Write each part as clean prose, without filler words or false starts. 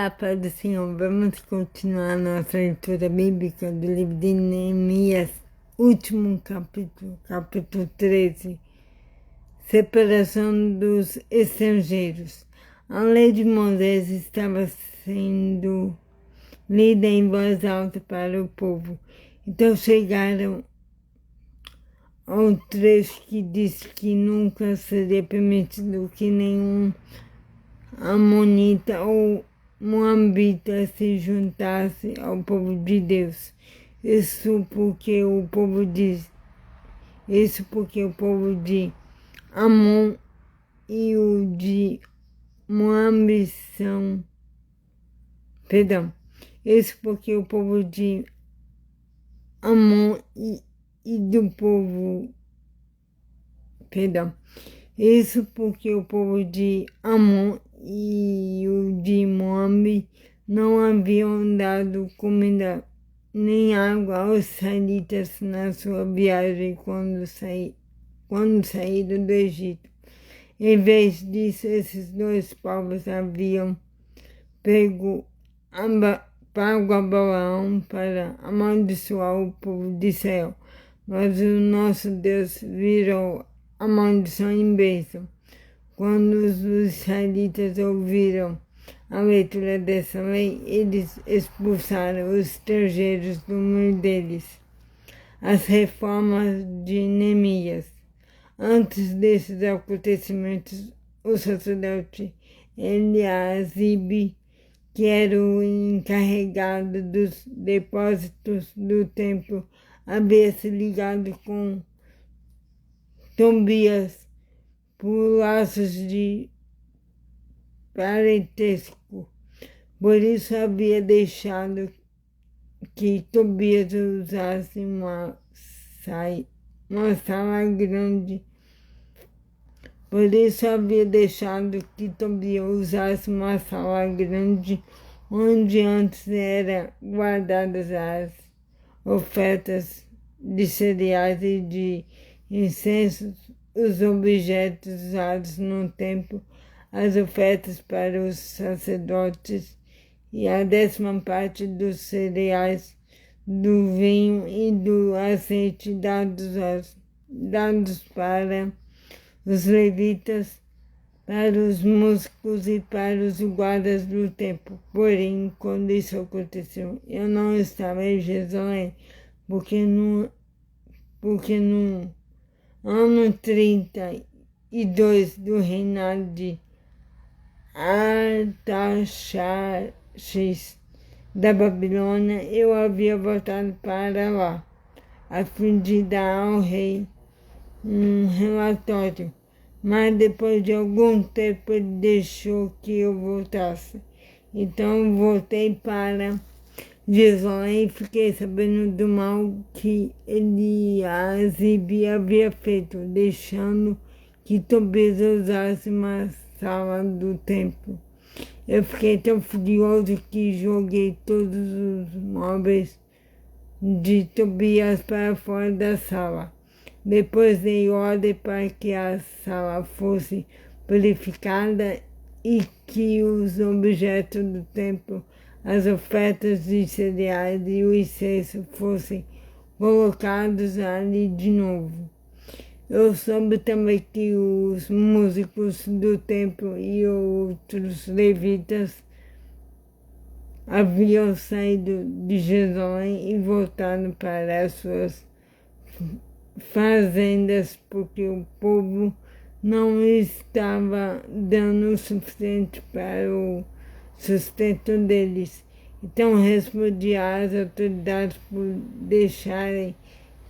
Olá, Pai do Senhor. Vamos continuar a nossa leitura bíblica do livro de Neemias, último capítulo, capítulo 13. Separação dos estrangeiros. A lei de Moisés estava sendo lida em voz alta para o povo. Então chegaram ao trecho que diz que nunca seria permitido que nenhum amonita ou moabita se juntasse ao povo de Deus. Isso porque o povo de Amon e o de Moabe são, isso porque o povo de Amon e do povo, isso porque o povo de Amon e o de Moabe não haviam dado comida nem água aos israelitas na sua viagem quando saíram do Egito. Em vez disso, esses dois povos haviam pago a Balaão para amaldiçoar o povo de Israel. Mas o nosso Deus virou a maldição em bênção. Quando os israelitas ouviram a leitura dessa lei, eles expulsaram os estrangeiros do meio deles. As reformas de Neemias. Antes desses acontecimentos, o sacerdote Eliasibe, que era o encarregado dos depósitos do templo, havia se ligado com Tobias por laços de parentesco. Por isso havia deixado que Tobias usasse uma sala grande. Por isso havia deixado que Tobias usasse uma sala grande, onde antes eram guardadas as ofertas de cereais e de incensos, os objetos usados no templo, as ofertas para os sacerdotes e a 10ª parte dos cereais, do vinho e do azeite dados para os levitas, para os músicos e para os guardas do templo. Porém, quando isso aconteceu, eu não estava em Jerusalém, porque no ano 32 do reinado de Artaxerxes da Babilônia, eu havia voltado para lá, a fim de dar ao rei um relatório. Mas depois de algum tempo ele deixou que eu voltasse. Então voltei para Jerusalém e fiquei sabendo do mal que Eliasibe havia feito, deixando que Tobias usasse uma sala do templo. Eu fiquei tão furioso que joguei todos os móveis de Tobias para fora da sala. Depois dei ordem para que a sala fosse purificada e que os objetos do templo, as ofertas de cereais e o incenso fossem colocados ali de novo. Eu soube também que os músicos do templo e outros levitas haviam saído de Jerusalém e voltado para as suas fazendas, porque o povo não estava dando o suficiente para o sustento deles. Então respondi às autoridades por deixarem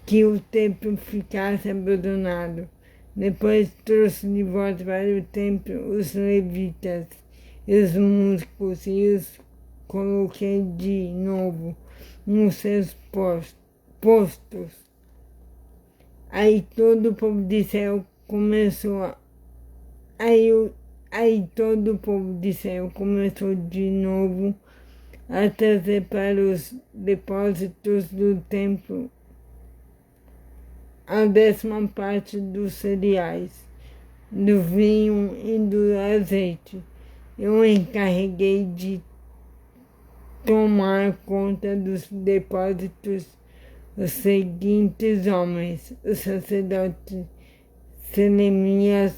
que o templo ficasse abandonado. Depois trouxe de volta para o templo os levitas e os músicos e os coloquei de novo nos seus postos. Aí todo o povo de Israel começou de novo a trazer para os depósitos do templo a 10ª parte dos cereais, do vinho e do azeite. Eu encarreguei de tomar conta dos depósitos os seguintes homens: o sacerdote Selemias,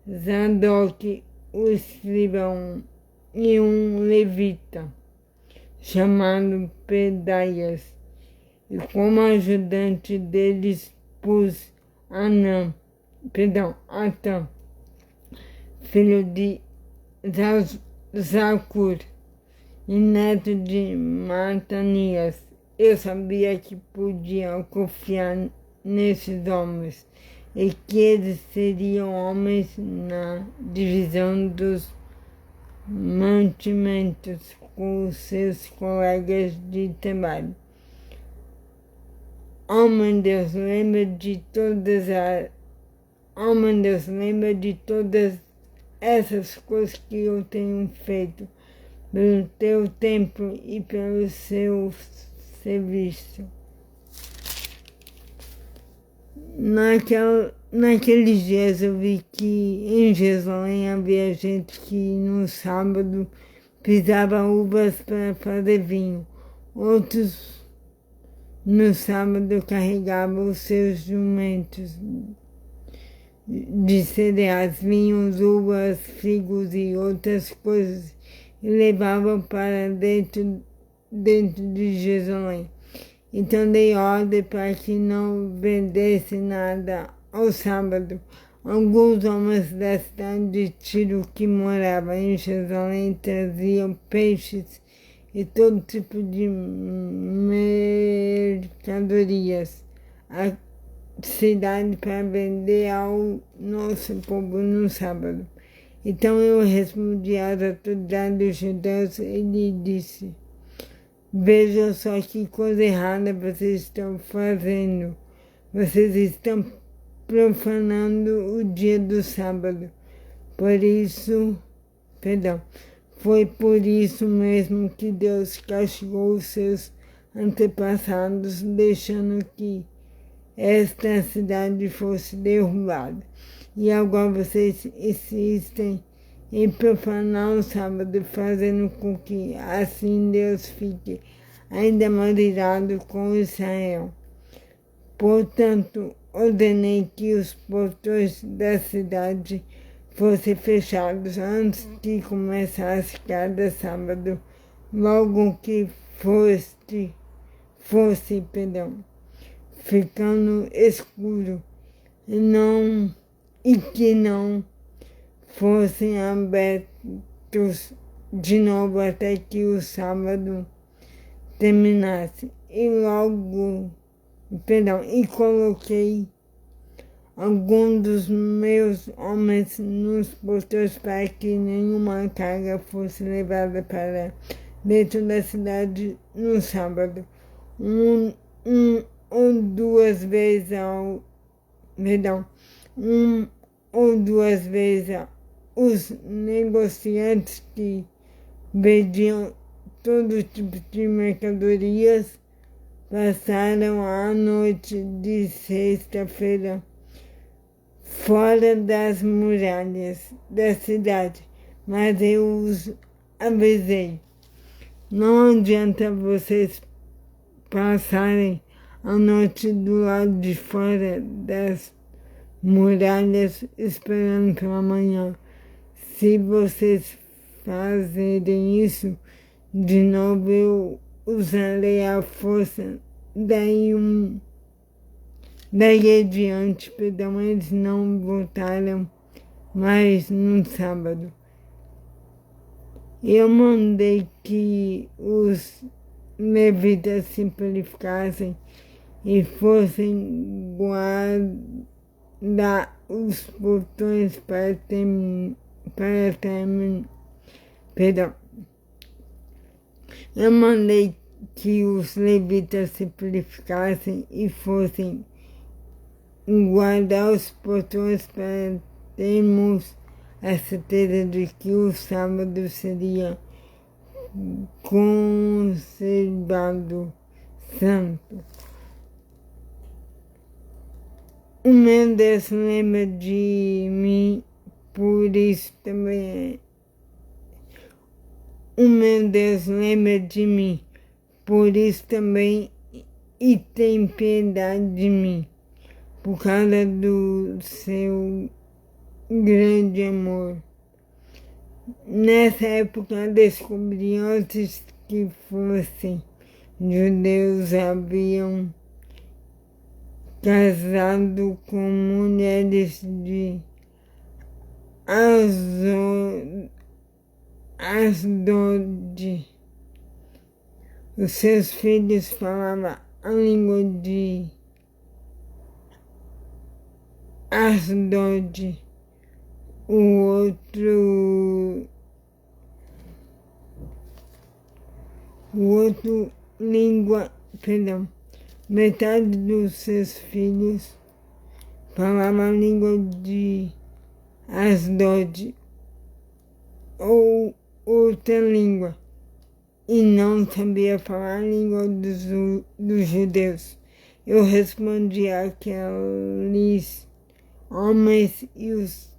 Zadok, o escrivão, e um levita, chamado Pedaias. E como ajudante deles pus Atã, filho de Zacur, e neto de Matanias. Eu sabia que podia confiar nesses homens e que eles seriam homens na divisão dos mantimentos com os seus colegas de trabalho. Oh, meu Deus, lembra de todas essas coisas que eu tenho feito pelo teu tempo e pelo seu serviço. Naqueles dias eu vi que em Jerusalém havia gente que no sábado pisava uvas para fazer vinho. Outros no sábado carregavam os seus jumentos de cereais, vinhos, uvas, figos e outras coisas e levavam para dentro de Jerusalém. Então dei ordem para que não vendesse nada ao sábado. Alguns homens da cidade de Tiro que moravam em Jerusalém traziam peixes e todo tipo de mercadorias à cidade para vender ao nosso povo no sábado. Então eu respondi às autoridades judeus e lhe disse: vejam só que coisa errada vocês estão fazendo. Vocês estão profanando o dia do sábado. Foi por isso mesmo que Deus castigou os seus antepassados, deixando que esta cidade fosse derrubada. E agora vocês insistem em profanar o sábado, fazendo com que assim Deus fique ainda mais irado com Israel. Portanto, ordenei que os portões da cidade fossem fechados antes que começasse cada sábado, logo que fosse ficando escuro, e que não fossem abertos de novo até que o sábado terminasse. E coloquei alguns dos meus homens nos portões para que nenhuma carga fosse levada para dentro da cidade no sábado. Uma ou duas vezes os negociantes que vendiam todo tipo de mercadorias passaram a noite de sexta-feira fora das muralhas da cidade, mas eu os avisei: não adianta vocês passarem a noite do lado de fora das muralhas esperando pela manhã. Se vocês fazerem isso de novo, eu usarei a força. Daí adiante, eles não voltaram mais no sábado. Eu mandei que os levitas se purificassem e fossem guardar os portões Eu mandei que os levitas se purificassem e fossem guardar os portões para termos a certeza de que o sábado seria conservado santo. O meu Deus lembra de mim, por isso também o meu Deus lembra de mim, por isso também e tem piedade de mim, por causa do seu grande amor. Nessa época descobri antes que fossem judeus haviam casado com mulheres de Asdod. Os seus filhos falavam a língua de Asdod, metade dos seus filhos falavam a língua de Asdod ou outra língua e não sabia falar a língua dos judeus. Eu respondi àqueles homens e os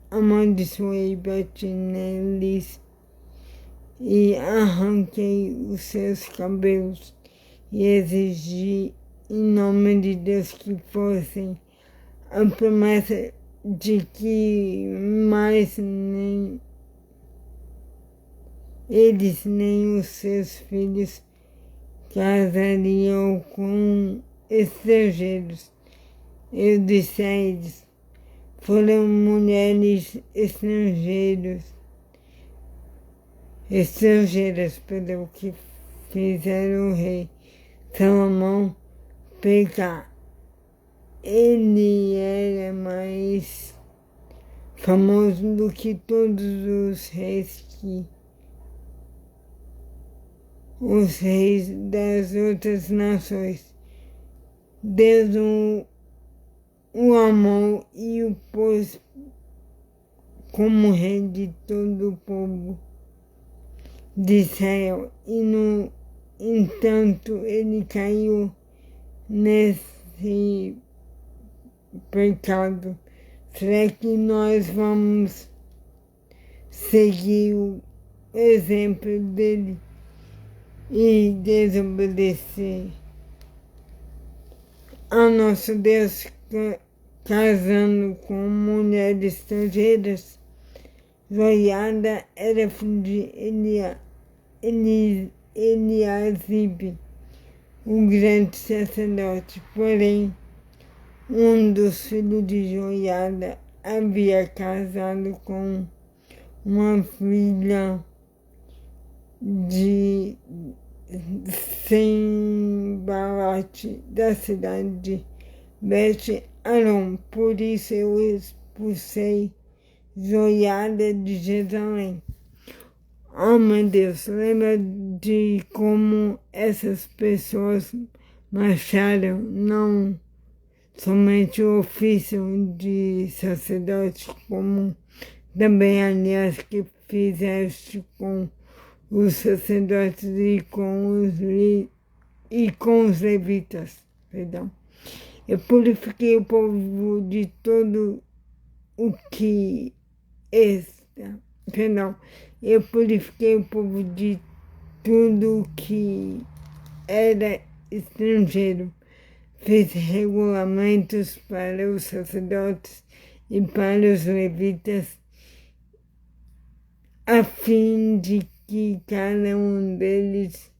amaldiçoei, bati neles e arranquei os seus cabelos e exigi em nome de Deus que fossem a promessa de que mais nem eles nem os seus filhos casariam com estrangeiros. Eu disse a eles, foram mulheres estrangeiras pelo que fizeram o rei Salomão pecar. Ele era mais famoso do que todos os reis das outras nações. Deus o amou e o pôs como rei de todo o povo de Israel. E, no entanto, ele caiu nesse pecado. Será que nós vamos seguir o exemplo dele e desobedecer ao nosso Deus casando com mulheres estrangeiras? Joiada era filho de Eliasibe, o grande sacerdote, porém um dos filhos de Joiada havia casado com uma filha de Sembalate, da cidade de Bet-Aron. Por isso eu expulsei Joiada de Jerusalém. Oh, meu Deus, lembra de como essas pessoas marcharam, não somente o ofício de sacerdote comum, também, aliás, que fizeste com os sacerdotes e com os levitas. Perdão. Eu purifiquei o povo de todo o que eu purifiquei o povo de tudo o que era estrangeiro. Fiz regulamentos para os sacerdotes e para os levitas, a fim de que cada um deles,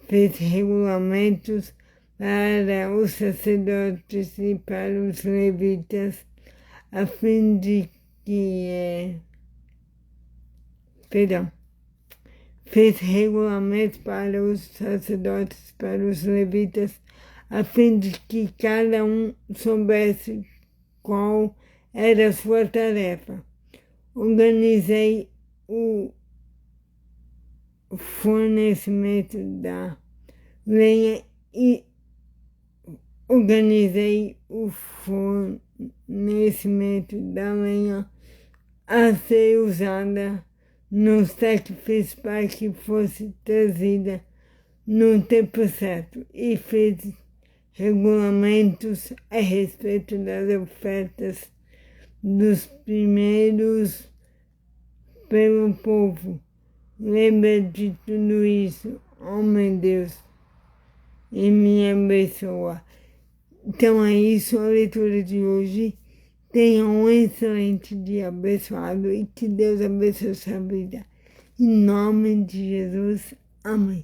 fez regulamentos para os sacerdotes e para os levitas, a fim de que, fez regulamentos para os sacerdotes, para os levitas, a fim de que cada um soubesse qual era a sua tarefa. Organizei o fornecimento da lenha e a ser usada no sacrifício para que fosse trazida no tempo certo e fez regulamentos a respeito das ofertas dos primeiros pelo povo. Lembra de tudo isso, oh meu Deus, e me abençoa. Então é isso, a leitura de hoje. Tenha um excelente dia abençoado e que Deus abençoe sua vida. Em nome de Jesus, amém.